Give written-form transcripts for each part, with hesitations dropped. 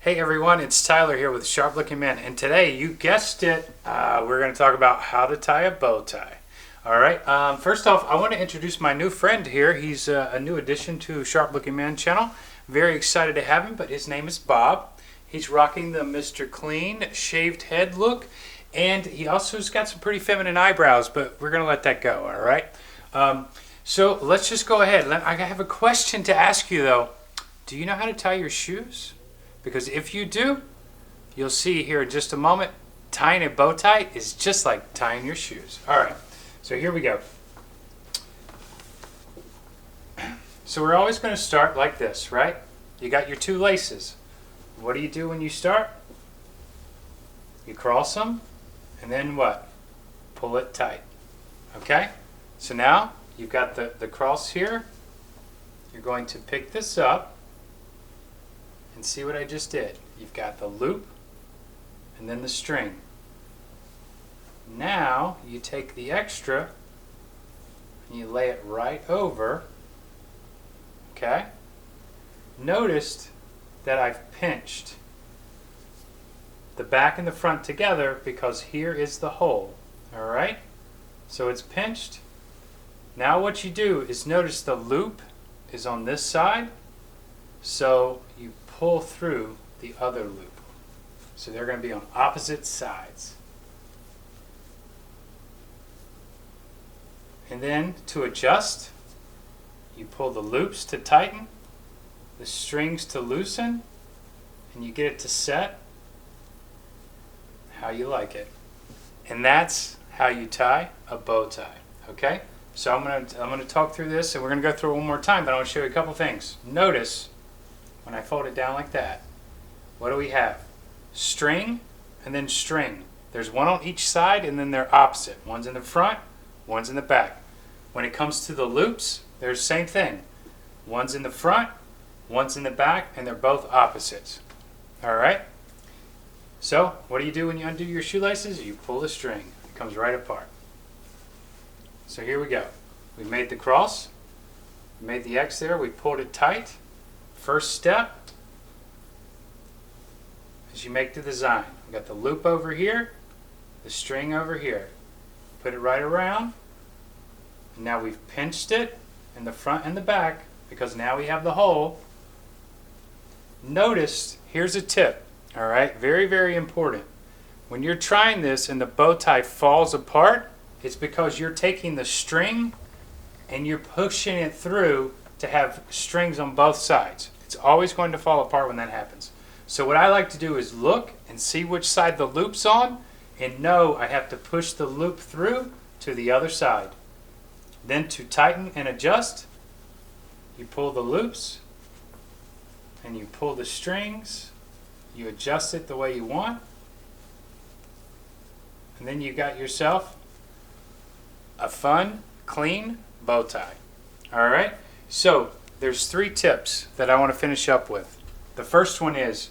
Hey everyone, it's Tyler here with Sharp Looking Men, and today, you guessed it, we're going to talk about how to tie a bow tie. Alright, first off, I want to introduce my new friend here. He's a new addition to Sharp Looking Man channel. Very excited to have him, but his name is Bob. He's rocking the Mr. Clean shaved head look, and he also has got some pretty feminine eyebrows, but we're going to let that go, alright? So let's just go ahead. I have a question to ask you though. Do you know how to tie your shoes? Because if you do, you'll see here in just a moment, tying a bow tie is just like tying your shoes. All right, so here we go. So we're always going to start like this, right? You got your two laces. What do you do when you start? You cross them, and then what? Pull it tight. Okay? So now you've got the cross here. You're going to pick this up. And see what I just did. You've got the loop and then the string. Now you take the extra and you lay it right over. Okay? Notice that I've pinched the back and the front together because here is the hole. Alright? So it's pinched. Now what you do is notice the loop is on this side. So you pull through the other loop. So they're going to be on opposite sides. And then to adjust, you pull the loops to tighten, the strings to loosen, and you get it to set how you like it. And that's how you tie a bow tie. Okay? So I'm going to talk through this, and we're going to go through it one more time, but I want to show you a couple things. Notice when I fold it down like that, what do we have? String and then string. There's one on each side and then they're opposite. One's in the front, one's in the back. When it comes to the loops, there's the same thing. One's in the front, one's in the back, and they're both opposites. Alright? So, what do you do when you undo your shoelaces? You pull the string. It comes right apart. So here we go. We made the cross, we made the X there, we pulled it tight. First step is you make the design. We got the loop over here, the string over here. Put it right around. And now we've pinched it in the front and the back because now we have the hole. Notice, here's a tip. Alright, very, very important. When you're trying this and the bow tie falls apart, it's because you're taking the string and you're pushing it through to have strings on both sides. It's always going to fall apart when that happens. So what I like to do is look and see which side the loop's on and know I have to push the loop through to the other side. Then to tighten and adjust, you pull the loops and you pull the strings, you adjust it the way you want, and then you got yourself a fun, clean bow tie. Alright? So, there's 3 tips that I want to finish up with. The first one is,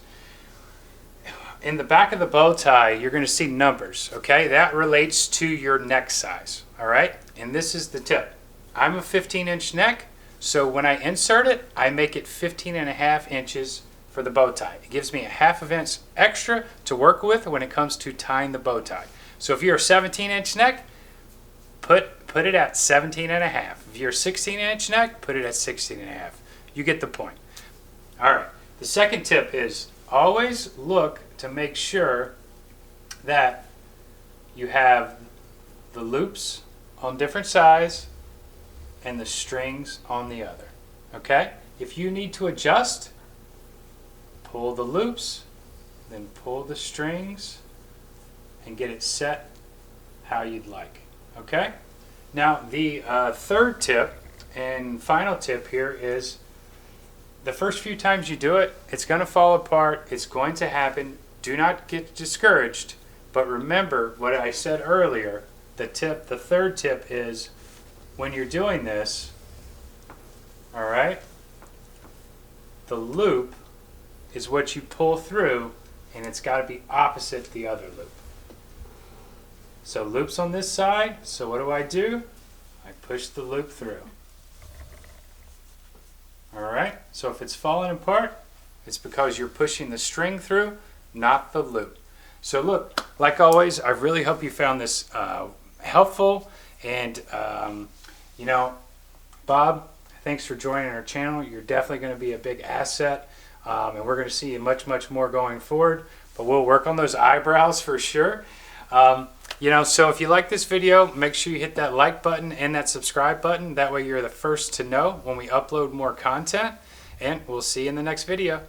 in the back of the bow tie, you're going to see numbers, okay? That relates to your neck size, alright? And this is the tip. I'm a 15-inch neck, so when I insert it, I make it 15.5 inches for the bow tie. It gives me a half of inch extra to work with when it comes to tying the bow tie. So if you're a 17-inch neck, put it at 17.5. If you're a 16-inch neck, put it at 16.5. You get the point. All right. The second tip is always look to make sure that you have the loops on different sides and the strings on the other. Okay? If you need to adjust, pull the loops, then pull the strings and get it set how you'd like. Okay? Now, the third tip and final tip here is the first few times you do it, it's going to fall apart. It's going to happen. Do not get discouraged. But remember what I said earlier. The third tip is when you're doing this, all right, the loop is what you pull through, and it's got to be opposite the other loop. So loop's on this side, so what do? I push the loop through. Alright, so if it's falling apart, It's because you're pushing the string through, not the loop. So look, like always, I really hope you found this helpful. And, you know, Bob, thanks for joining our channel. You're definitely going to be a big asset. And we're going to see you much, much more going forward. But we'll work on those eyebrows for sure. You know, so if you like this video, make sure you hit that like button and that subscribe button. That way you're the first to know when we upload more content. And we'll see you in the next video.